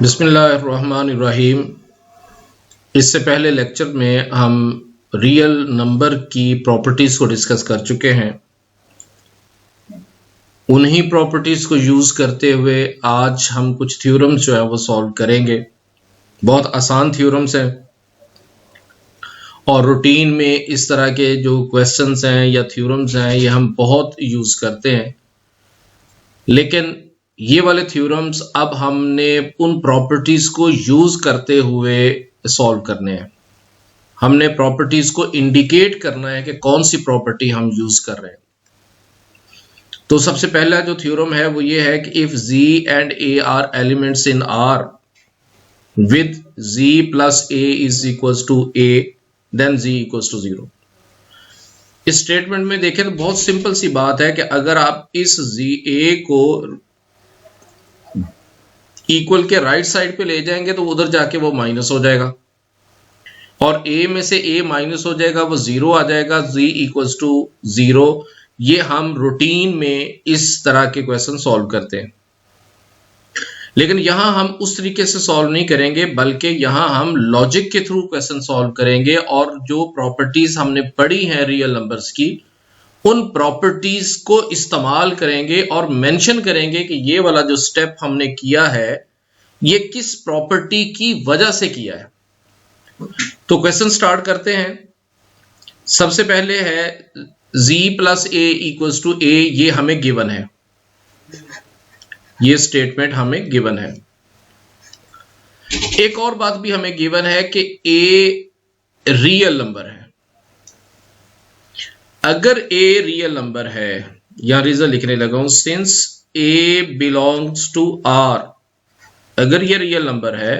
बिस्मिल्लाहिर्रहमानिर्रहीम। इससे पहले लेक्चर में हम रियल नंबर की प्रॉपर्टीज़ को डिस्कस कर चुके हैं। उन्हीं प्रॉपर्टीज़ को यूज़ करते हुए आज हम कुछ थ्योरम्स जो है वो सॉल्व करेंगे। बहुत आसान थ्योरम्स हैं और रूटीन में इस तरह के जो क्वेश्चंस हैं या थ्योरम्स हैं ये हम बहुत यूज़ करते हैं, लेकिन ये वाले थ्योरम्स अब हमने उन प्रॉपर्टीज़ को यूज़ करते हुए सॉल्व करने हैं। हमने प्रॉपर्टीज़ को इंडिकेट करना है कि कौन सी प्रॉपर्टी हम यूज़ कर रहे हैं। तो सबसे पहला जो थ्योरम है वो ये है कि if z and a are elements in R with z plus a is equals to a then z equals to 0। इस स्टेटमेंट में देखें तो बहुत सिंपल सी बात है कि अगर आप इस a को इक्वल के राइट साइड पे ले जाएंगे तो उधर जाके वो माइनस हो जाएगा और a में से a माइनस हो जाएगा, वो 0 आ जाएगा, z इक्वल्स टू 0। ये हम रूटीन में इस तरह के क्वेश्चन सॉल्व करते हैं, लेकिन यहां हम उस तरीके से सॉल्व नहीं करेंगे, बल्कि यहां हम लॉजिक के थ्रू क्वेश्चन सॉल्व करेंगे और जो प्रॉपर्टीज हमने पढ़ी हैं रियल नंबर्स की, उन प्रॉपर्टीज को इस्तेमाल करेंगे और मेंशन करेंगे कि ये वाला जो स्टेप हमने किया है ये किस प्रॉपर्टी की वजह से किया है। तो क्वेश्चन स्टार्ट करते हैं। सबसे पहले है z plus a equals to a, ये हमें गिवन है, ये स्टेटमेंट हमें गिवन है। एक और बात भी हमें गिवन है कि a रियल नंबर है। अगर a रियल नंबर है, यहां रीजन लिखने लगा हूं, since a belongs to r, अगर ये रियल नंबर है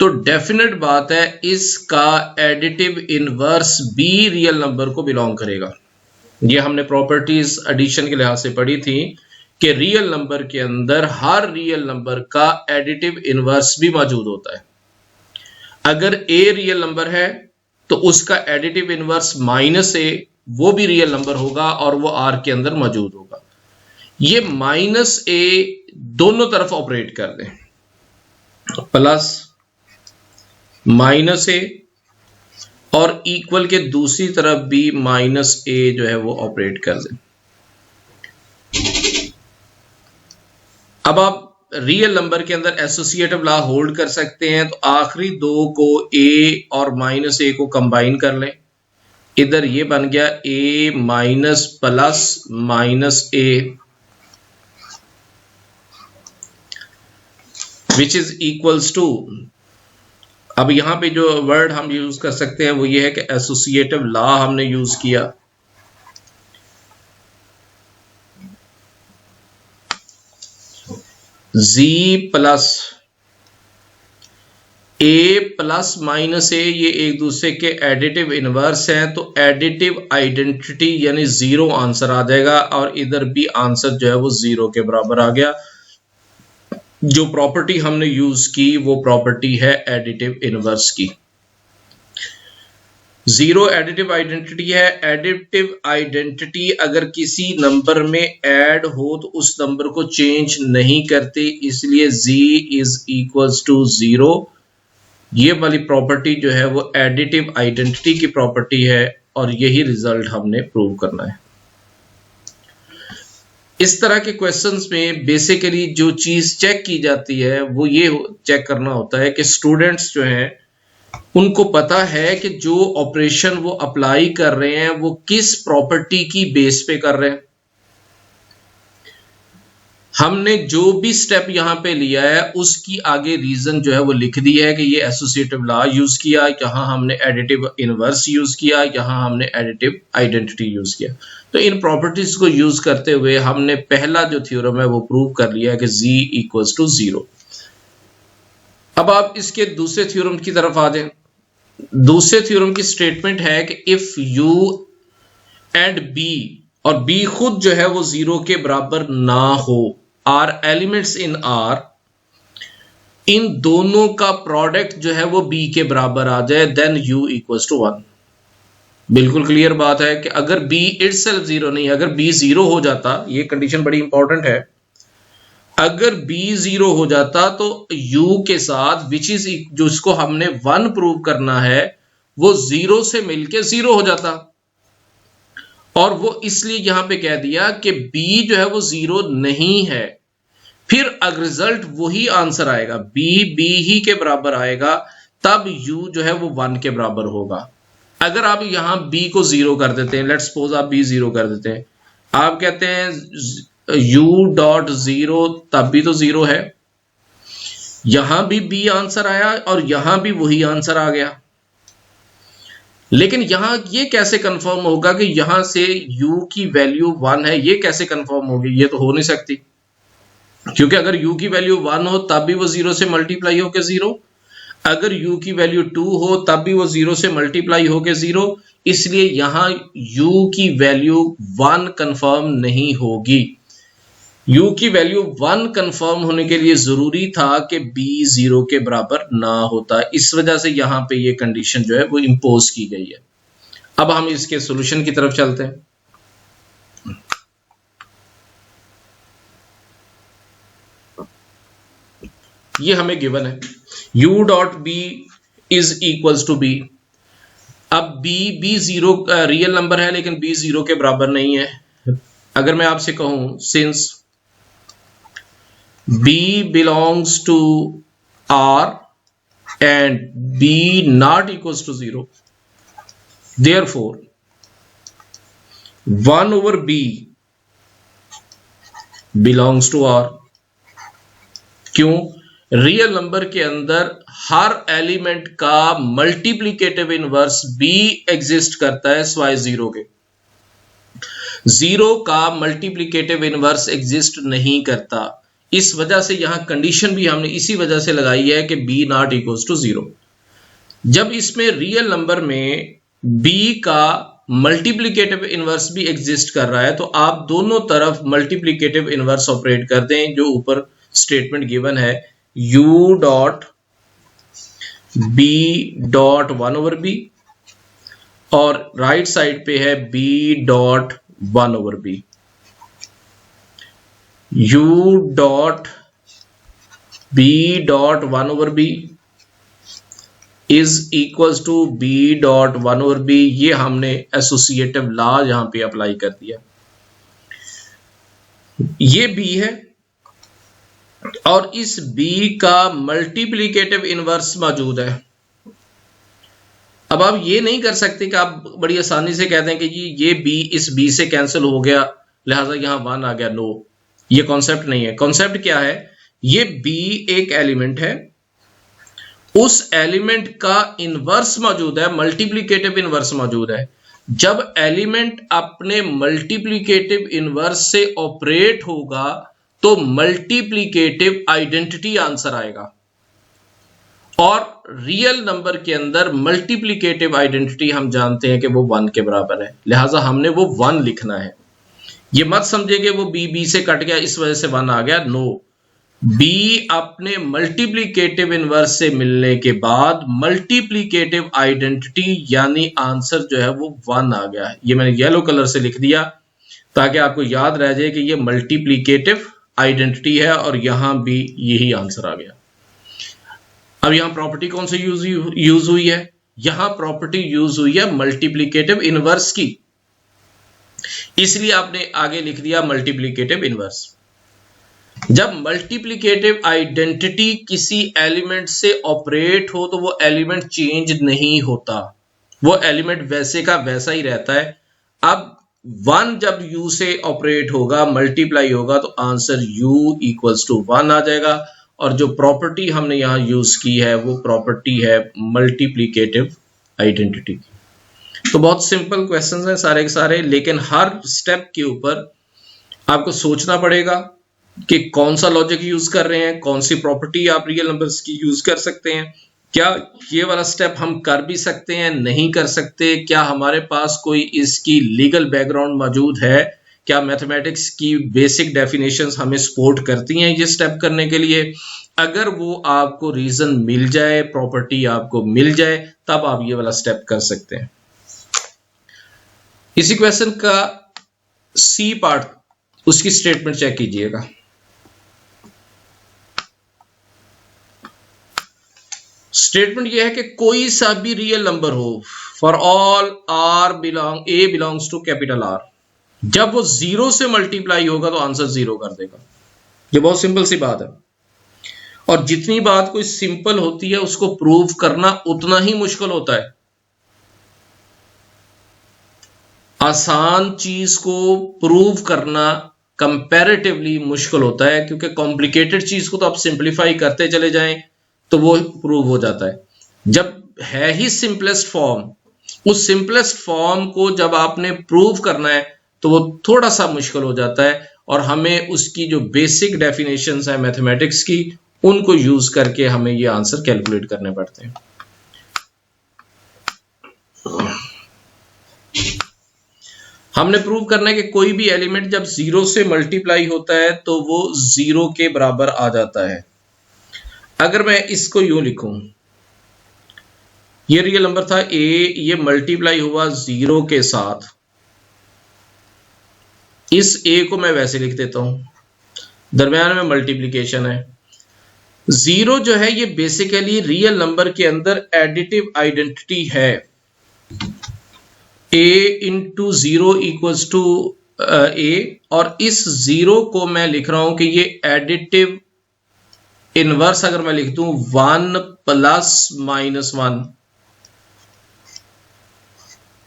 तो डेफिनेट बात है इसका additive inverse b real number को बिलोंग करेगा। ये हमने प्रॉपर्टीज एडिशन के लिहाज से पढ़ी थी कि रियल नंबर के अंदर हर रियल नंबर का एडिटिव इनवर्स भी मौजूद होता है। अगर a रियल नंबर है तो उसका एडिटिव इनवर्स माइनस a, वो भी रियल नंबर होगा और वो r के अंदर मौजूद होगा। ये माइनस a दोनों तरफ ऑपरेट कर दें, प्लस माइनस a, और इक्वल के दूसरी तरफ भी माइनस a जो है वो ऑपरेट कर दें। अब आप रियल नंबर के अंदर एसोसिएटिव लॉ होल्ड कर सकते हैं, तो आखिरी दो को a और माइनस a को कंबाइन कर लें। इधर ये बन गया a minus plus minus a which is equals to, अब यहां पे जो वर्ड हम यूज कर सकते हैं वो ये है कि एसोसिएटिव लॉ हमने यूज किया। z plus a plus minus a ये एक दूसरे के एडिटिव इनवर्स हैं, तो एडिटिव आइडेंटिटी यानी 0 आंसर आ जाएगा और इधर भी आंसर जो है वो 0 के बराबर आ गया। जो प्रॉपर्टी हमने यूज की वो प्रॉपर्टी है एडिटिव इनवर्स की। 0 एडिटिव आइडेंटिटी है। एडिटिव आइडेंटिटी अगर किसी नंबर में ऐड हो तो उस नंबर को चेंज नहीं करते, इसलिए z इज इक्वल्स टू 0। ये वाली प्रॉपर्टी जो है वो एडिटिव आइडेंटिटी की प्रॉपर्टी है और यही रिजल्ट हमने प्रूव करना है। इस तरह के क्वेश्चंस में बेसिकली जो चीज चेक की जाती है वो ये चेक करना होता है कि स्टूडेंट्स जो हैं उनको पता है कि जो ऑपरेशन वो अप्लाई कर रहे हैं वो किस प्रॉपर्टी की बेस पे कर रहे हैं। हमने जो भी स्टेप यहां पे लिया है उसकी आगे रीजन जो है वो लिख दी है कि ये एसोसिएटिव लॉ यूज किया, यहां हमने एडिटिव इनवर्स यूज किया, यहां हमने एडिटिव आइडेंटिटी यूज किया। तो इन प्रॉपर्टीज को यूज करते हुए हमने पहला जो थ्योरम है वो प्रूव कर लिया कि z इक्वल्स टू 0। अब आप इसके दूसरे थ्योरम की तरफ आ जाएं। दूसरे थ्योरम की स्टेटमेंट है कि इफ u एंड b, और b खुद जो है वो 0 के बराबर ना हो, आर एलिमेंट्स इन R, इन दोनों का प्रोडक्ट जो है वो b के बराबर आ जाए, देन u इक्वल्स टू 1। बिल्कुल क्लियर बात है कि अगर b इटसेल्फ 0 नहीं, अगर b 0 हो जाता, ये कंडीशन बड़ी इंपॉर्टेंट है, अगर b 0 हो जाता तो u के साथ विच इज जो इसको हमने 1 प्रूव करना है वो 0 से मिलके 0 हो जाता, और वो इसलिए यहां पे कह दिया कि b जो है वो 0 नहीं है। फिर अगर रिजल्ट वही आंसर आएगा, b ही के बराबर आएगा, तब u जो है वो 1 के बराबर होगा। अगर आप यहां b को 0 कर देते हैं, लेट्स सपोज आप b 0 कर देते हैं, आप कहते हैं u डॉट 0, तब भी तो 0 है, यहां भी b आंसर आया और यहां भी वही आंसर आ गया। लेकिन यहां ये कैसे कंफर्म होगा कि यहां से u की वैल्यू 1 है, ये कैसे कंफर्म होगी? ये तो हो नहीं सकती, क्योंकि अगर u की वैल्यू 1 हो तब भी वो 0 से मल्टीप्लाई होकर 0, अगर u की वैल्यू 2 हो तब भी वो 0 से मल्टीप्लाई होकर 0, इसलिए यहां u की वैल्यू 1 कंफर्म नहीं होगी। u की वैल्यू 1 कंफर्म होने के लिए जरूरी था कि b 0 के बराबर ना होता, इस वजह से यहां पे ये कंडीशन जो है वो इंपोज की गई है। अब हम इसके सॉल्यूशन की तरफ चलते हैं। ये हमें गिवन है u dot b is equals to b। अब b 0 रियल नंबर है लेकिन b 0 के बराबर नहीं है। अगर मैं आपसे कहूं since b belongs to R and b not equals to 0, therefore 1 over b belongs to R। क्यों? रियल नंबर के अंदर हर एलिमेंट का मल्टीप्लीकेटिव इनवर्स b एग्जिस्ट करता है सिवाय 0 के। 0 का मल्टीप्लीकेटिव इनवर्स एग्जिस्ट नहीं करता, इस वजह से यहां कंडीशन भी हमने इसी वजह से लगाई है कि b नॉट इक्वल्स टू 0। जब इसमें रियल नंबर में b का मल्टीप्लीकेटिव इनवर्स भी एग्जिस्ट कर रहा है तो आप दोनों तरफ मल्टीप्लीकेटिव इनवर्स ऑपरेट कर दें, जो ऊपर स्टेटमेंट गिवन है u dot b dot 1 over b, और राइट साइड पे है b dot 1 over b। u dot b dot 1 over b is equals to b dot 1 over b। ये हमने एसोसिएटिव लॉ यहां पे अप्लाई कर दिया। ये b है और इस b का मल्टीप्लीकेटिव इनवर्स मौजूद है। अब आप ये नहीं कर सकते कि आप बड़ी आसानी से कहते हैं कि जी ये b इस b से कैंसिल हो गया लिहाजा यहां 1 आ गया। नो, ये कॉन्सेप्ट नहीं है। कॉन्सेप्ट क्या है? ये b एक एलिमेंट है, उस एलिमेंट का इनवर्स मौजूद है, मल्टीप्लीकेटिव इनवर्स मौजूद है। जब एलिमेंट अपने मल्टीप्लीकेटिव इनवर्स से ऑपरेट होगा तो मल्टीप्लीकेटिव आइडेंटिटी आंसर आएगा, और रियल नंबर के अंदर मल्टीप्लीकेटिव आइडेंटिटी हम जानते हैं कि वो 1 के बराबर है, लिहाजा हमने वो 1 लिखना है। ये मत समझे कि वो b से कट गया इस वजह से 1 आ गया। नो, b अपने मल्टीप्लीकेटिव इनवर्स से मिलने के बाद मल्टीप्लीकेटिव आइडेंटिटी यानी आंसर जो है वो 1 आ गया। ये मैंने येलो कलर से लिख दिया ताकि आपको याद रह जाए कि ये मल्टीप्लीकेटिव आइडेंटिटी है और यहां भी यही आंसर आ गया। अब यहां प्रॉपर्टी कौन सी यूज हुई है? यहां प्रॉपर्टी यूज हुई है मल्टीप्लीकेटिव इनवर्स की, इसलिए आपने आगे लिख दिया मल्टीप्लीकेटिव इनवर्स। जब मल्टीप्लीकेटिव आइडेंटिटी किसी एलिमेंट से ऑपरेट हो तो वो एलिमेंट चेंज नहीं होता, वो एलिमेंट वैसे का वैसा ही रहता है। अब 1 जब u से ऑपरेट होगा, मल्टीप्लाई होगा, तो आंसर u इक्वल्स टू 1 आ जाएगा। और जो प्रॉपर्टी हमने यहां यूज की है वो प्रॉपर्टी है मल्टीप्लीकेटिव आइडेंटिटी। तो बहुत सिंपल क्वेश्चंस हैं सारे के सारे, लेकिन हर स्टेप के ऊपर आपको सोचना पड़ेगा कि कौन सा लॉजिक यूज कर रहे हैं, कौन सी प्रॉपर्टी आप रियल नंबर्स की यूज कर सकते हैं, क्या ये वाला स्टेप हम कर भी सकते हैं, नहीं कर सकते, क्या हमारे पास कोई इसकी लीगल बैकग्राउंड मौजूद है, क्या मैथमेटिक्स की बेसिक डेफिनेशंस हमें सपोर्ट करती हैं ये स्टेप करने के लिए। अगर वो आपको रीजन मिल जाए, प्रॉपर्टी आपको मिल जाए, तब आप ये वाला स्टेप कर सकते हैं। इसी क्वेश्चन का सी पार्ट, उसकी स्टेटमेंट चेक कीजिएगा। स्टेटमेंट यह है कि कोई सा भी रियल नंबर हो for all A belongs to capital R, जब वो 0 से मल्टीप्लाई होगा तो आंसर 0 कर देगा। ये बहुत सिंपल सी बात है, और जितनी बात कोई सिंपल होती है उसको प्रूव करना उतना ही मुश्किल होता है। आसान चीज को प्रूव करना कंपैरेटिवली मुश्किल होता है, क्योंकि कॉम्प्लिकेटेड चीज को तो आप सिंप्लीफाई करते चले जाएं तो वो प्रूव हो जाता है। जब है ही सिंपलेस्ट फॉर्म, उस सिंपलेस्ट फॉर्म को जब आपने प्रूव करना है तो वो थोड़ा सा मुश्किल हो जाता है, और हमें उसकी जो बेसिक डेफिनेशंस है मैथमेटिक्स की, उनको यूज करके हमें ये आंसर कैलकुलेट करने पड़ते हैं। हमने प्रूव करना है कि कोई भी एलिमेंट जब 0 से मल्टीप्लाई होता है तो वो 0 के बराबर आ जाता है। अगर मैं इसको यूं लिखूं, ये रियल नंबर था a, ये मल्टीप्लाई हुआ 0 के साथ, इस a को मैं वैसे लिख देता हूं, दरम्यान में मल्टीप्लीकेशन है। 0 जो है ये बेसिकली रियल नंबर के अंदर एडिटिव आइडेंटिटी है। a into 0 equals to a, और इस 0 को मैं लिख रहा हूं कि ये एडिटिव इनवर्स अगर मैं लिख दूं 1 प्लस -1,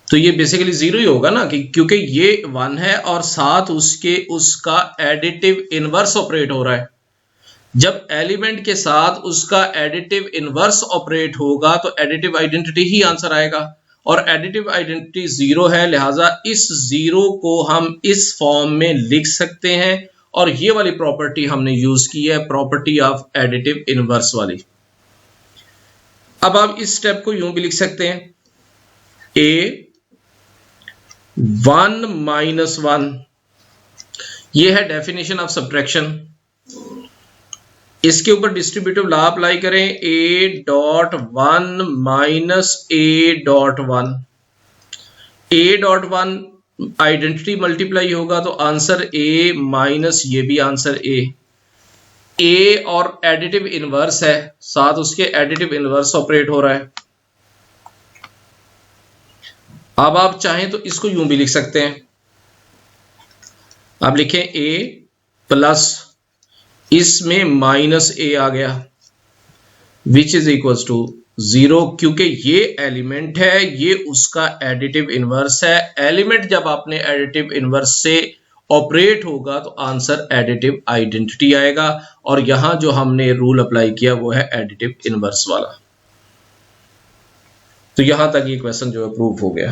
तो ये बेसिकली 0 ही होगा ना, कि क्योंकि ये 1 है और साथ उसका एडिटिव इनवर्स ऑपरेट हो रहा है। जब एलिमेंट के साथ उसका एडिटिव इनवर्स ऑपरेट होगा तो एडिटिव आइडेंटिटी ही आंसर आएगा, और एडिटिव आइडेंटिटी 0 है, लिहाजा इस 0 को हम इस फॉर्म में लिख सकते हैं, और ये वाली प्रॉपर्टी हमने यूज की है, प्रॉपर्टी ऑफ एडिटिव इनवर्स वाली। अब आप इस स्टेप को यूं भी लिख सकते हैं, a 1 - 1, ये है डेफिनेशन ऑफ सब्ट्रैक्शन। इसके ऊपर डिस्ट्रीब्यूटिव लॉ अप्लाई करें, a.1 minus a.1, a.1 identity multiply होगा तो आंसर a माइनस ये भी आंसर a और एडिटिव इनवर्स है, साथ उसके एडिटिव इनवर्स ऑपरेट हो रहा है। अब आप चाहें तो इसको यूं भी लिख सकते हैं, आप लिखें a प्लस इसमें -a आ गया, विच इज इक्वल्स टू 0, क्योंकि ये एलिमेंट है, ये उसका एडिटिव इनवर्स है। एलिमेंट जब आपने एडिटिव इनवर्स से ऑपरेट होगा तो आंसर एडिटिव आइडेंटिटी आएगा, और यहां जो हमने रूल अप्लाई किया वो है एडिटिव इनवर्स वाला। तो यहां तक ये क्वेश्चन जो है प्रूव हो गया।